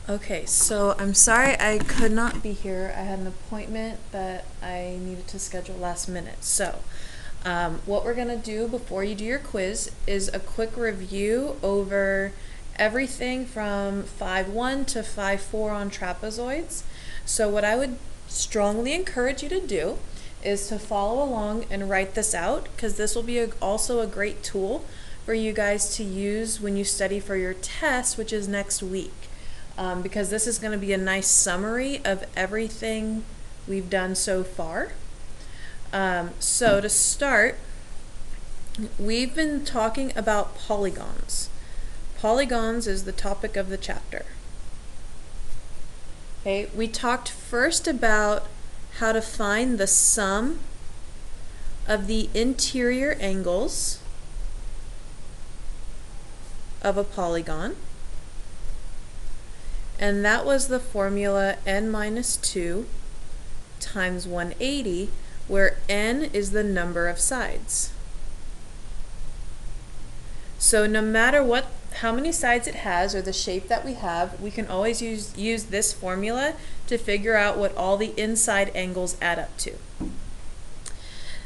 Okay, so I'm sorry I could not be here. I had an appointment that I needed to schedule last minute. So, what we're going to do before you do your quiz is a quick review over everything from 5.1 to 5.4 on trapezoids. So, what I would strongly encourage you to do is to follow along and write this out, because this will be also a great tool for you guys to use when you study for your test, which is next week. Because this is going to be a nice summary of everything we've done so far. So to start, we've been talking about polygons. Polygons is the topic of the chapter. Okay, we talked first about how to find the sum of the interior angles of a polygon. And that was the formula n minus 2 times 180, where n is the number of sides. So no matter how many sides it has or the shape that we have, we can always use this formula to figure out what all the inside angles add up to.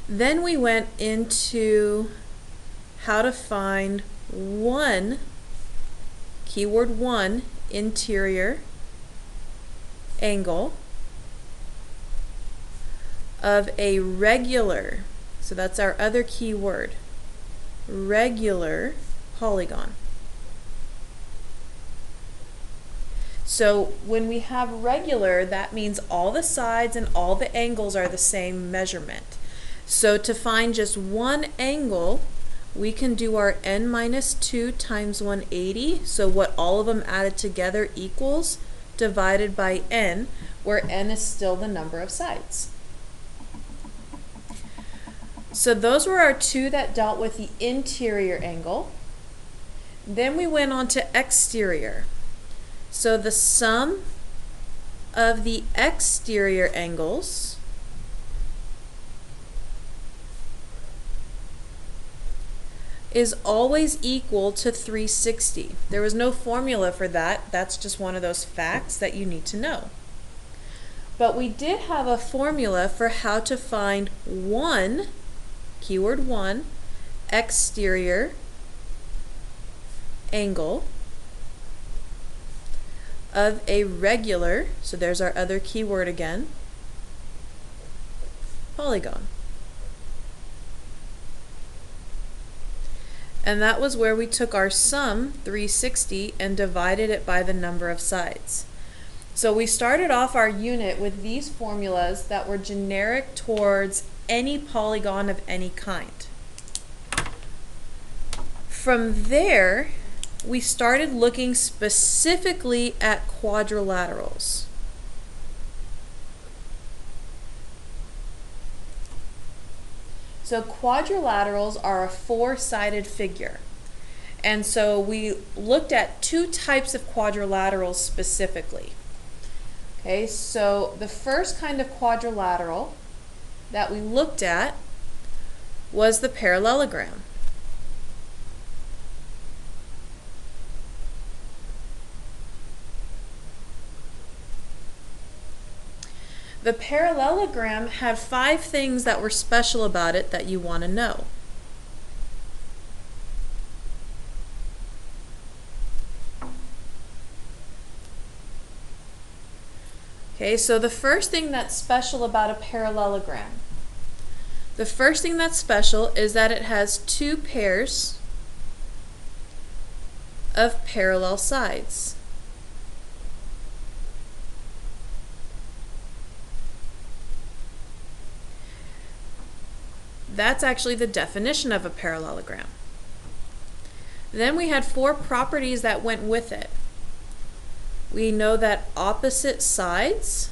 Then we went into how to find keyword one, interior angle of a regular, so that's our other key word, regular polygon. So when we have regular, that means all the sides and all the angles are the same measurement. So to find just one angle, we can do our n minus 2 times 180, so what all of them added together equals, divided by n, where n is still the number of sides. So those were our two that dealt with the interior angle. Then we went on to exterior. So the sum of the exterior angles is always equal to 360. There was no formula for that. That's just one of those facts that you need to know. But we did have a formula for how to find one, keyword one, exterior angle of a regular, so there's our other keyword again, polygon. And that was where we took our sum, 360, and divided it by the number of sides. So we started off our unit with these formulas that were generic towards any polygon of any kind. From there, we started looking specifically at quadrilaterals. So quadrilaterals are a four-sided figure. And so we looked at two types of quadrilaterals specifically. Okay, so the first kind of quadrilateral that we looked at was the parallelogram. The parallelogram had 5 things that were special about it that you want to know. Okay, so the first thing that's special about a parallelogram, the first thing that's special is that it has 2 pairs of parallel sides. That's actually the definition of a parallelogram. Then we had 4 properties that went with it. We know that opposite sides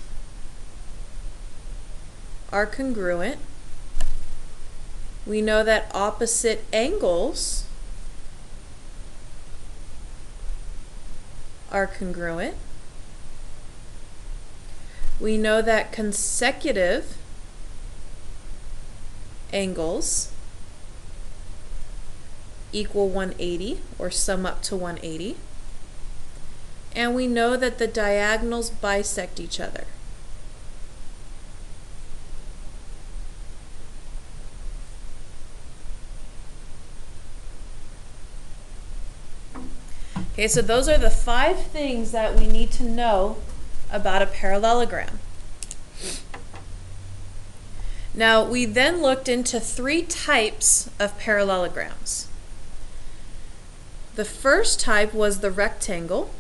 are congruent. We know that opposite angles are congruent. We know that consecutive angles equal 180 or sum up to 180. and we know that the diagonals bisect each other. Okay, so those are the 5 things that we need to know about a parallelogram. Now, we then looked into 3 types of parallelograms. The first type was the rectangle.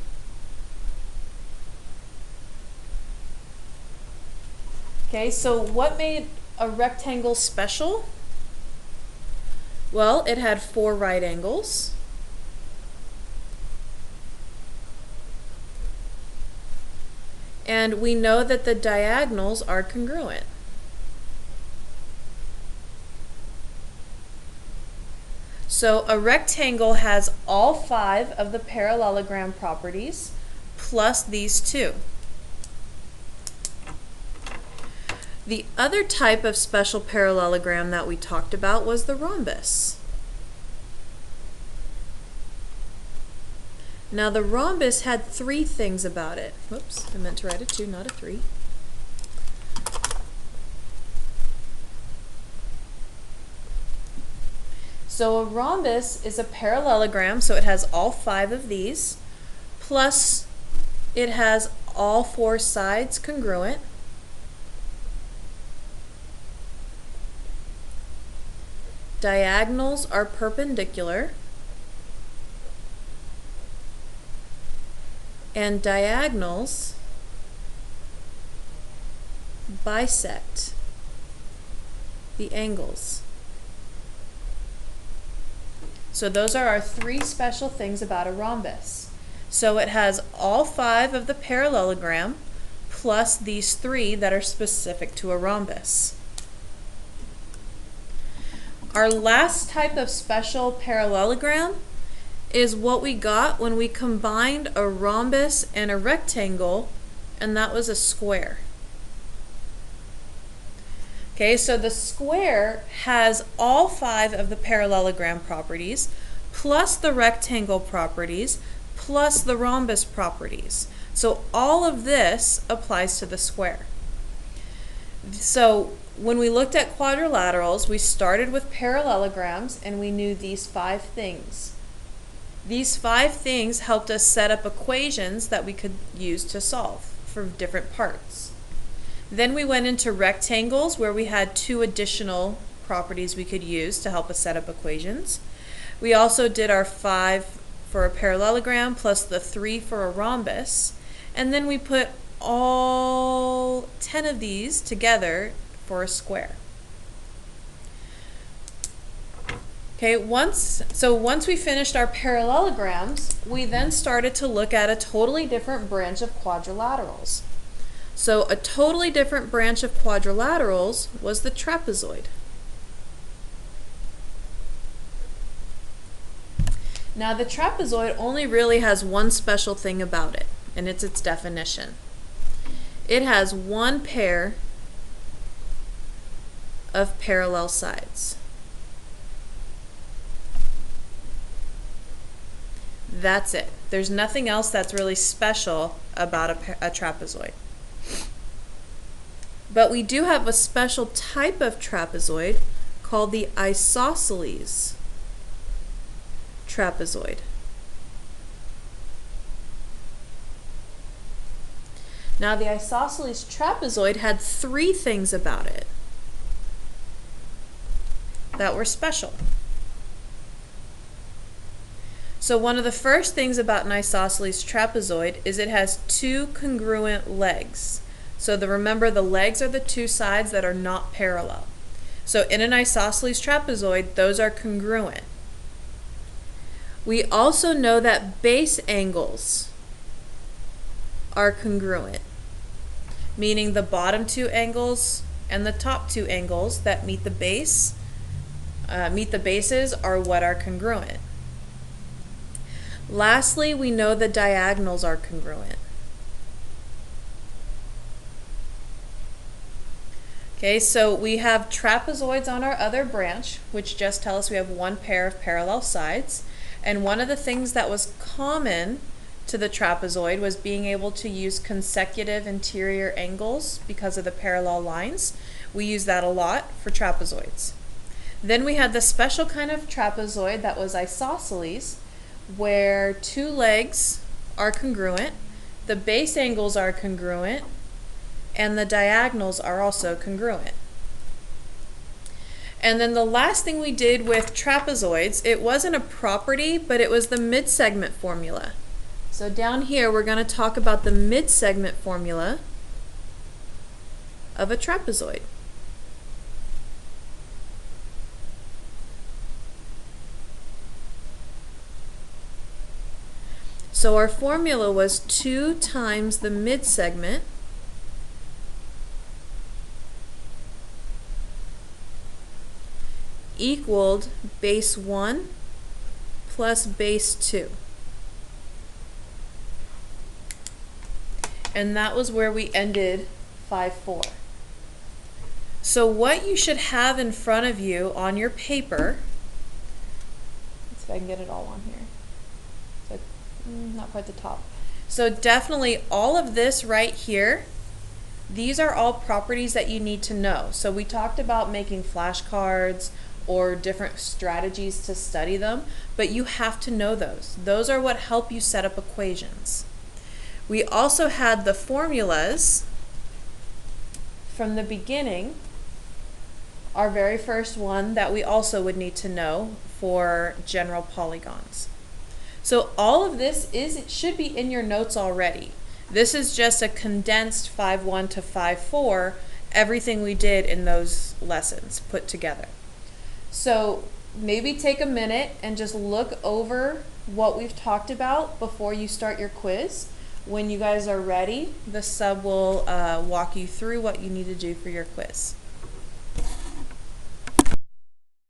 Okay, so what made a rectangle special? Well, it had 4 right angles. And we know that the diagonals are congruent. So a rectangle has all 5 of the parallelogram properties plus these 2. The other type of special parallelogram that we talked about was the rhombus. Now the rhombus had 3 things about it. Whoops, I meant to write a 2, not a 3. So a rhombus is a parallelogram, so it has all 5 of these, plus it has all 4 sides congruent. Diagonals are perpendicular. And diagonals bisect the angles. So those are our 3 special things about a rhombus. So it has all 5 of the parallelogram plus these 3 that are specific to a rhombus. Our last type of special parallelogram is what we got when we combined a rhombus and a rectangle, and that was a square. Okay, so the square has all 5 of the parallelogram properties, plus the rectangle properties, plus the rhombus properties. So all of this applies to the square. So when we looked at quadrilaterals, we started with parallelograms and we knew these 5 things. These 5 things helped us set up equations that we could use to solve for different parts. Then we went into rectangles where we had 2 additional properties we could use to help us set up equations. We also did our 5 for a parallelogram plus the 3 for a rhombus, and then we put all 10 of these together for a square. Okay, once we finished our parallelograms, we then started to look at a totally different branch of quadrilaterals. So a totally different branch of quadrilaterals was the trapezoid. Now the trapezoid only really has one special thing about it, and it's its definition. It has 1 pair of parallel sides. That's it. There's nothing else that's really special about a trapezoid. But we do have a special type of trapezoid called the isosceles trapezoid. Now the isosceles trapezoid had 3 things about it that were special. So one of the first things about an isosceles trapezoid is it has 2 congruent legs. So remember, the legs are the 2 sides that are not parallel. So in an isosceles trapezoid, those are congruent. We also know that base angles are congruent, meaning the bottom 2 angles and the top 2 angles that meet the bases are what are congruent. Lastly, we know the diagonals are congruent. Okay, so we have trapezoids on our other branch, which just tell us we have 1 pair of parallel sides. And one of the things that was common to the trapezoid was being able to use consecutive interior angles because of the parallel lines. We use that a lot for trapezoids. Then we had the special kind of trapezoid that was isosceles, where two legs are congruent, the base angles are congruent, and the diagonals are also congruent. And then the last thing we did with trapezoids, it wasn't a property, but it was the mid-segment formula. So down here we're going to talk about the mid-segment formula of a trapezoid. So our formula was 2 times the mid-segment equaled base 1 plus base 2. And that was where we ended 5-4. So what you should have in front of you on your paper, let's see if I can get it all on here. So, not quite the top. So definitely all of this right here, these are all properties that you need to know. So we talked about making flashcards or different strategies to study them, but you have to know those. Those are what help you set up equations. We also had the formulas from the beginning, our very first one that we also would need to know for general polygons. So all of this it should be in your notes already. This is just a condensed 5-1 to 5-4, everything we did in those lessons put together. So maybe take a minute and just look over what we've talked about before you start your quiz. When you guys are ready, the sub will walk you through what you need to do for your quiz.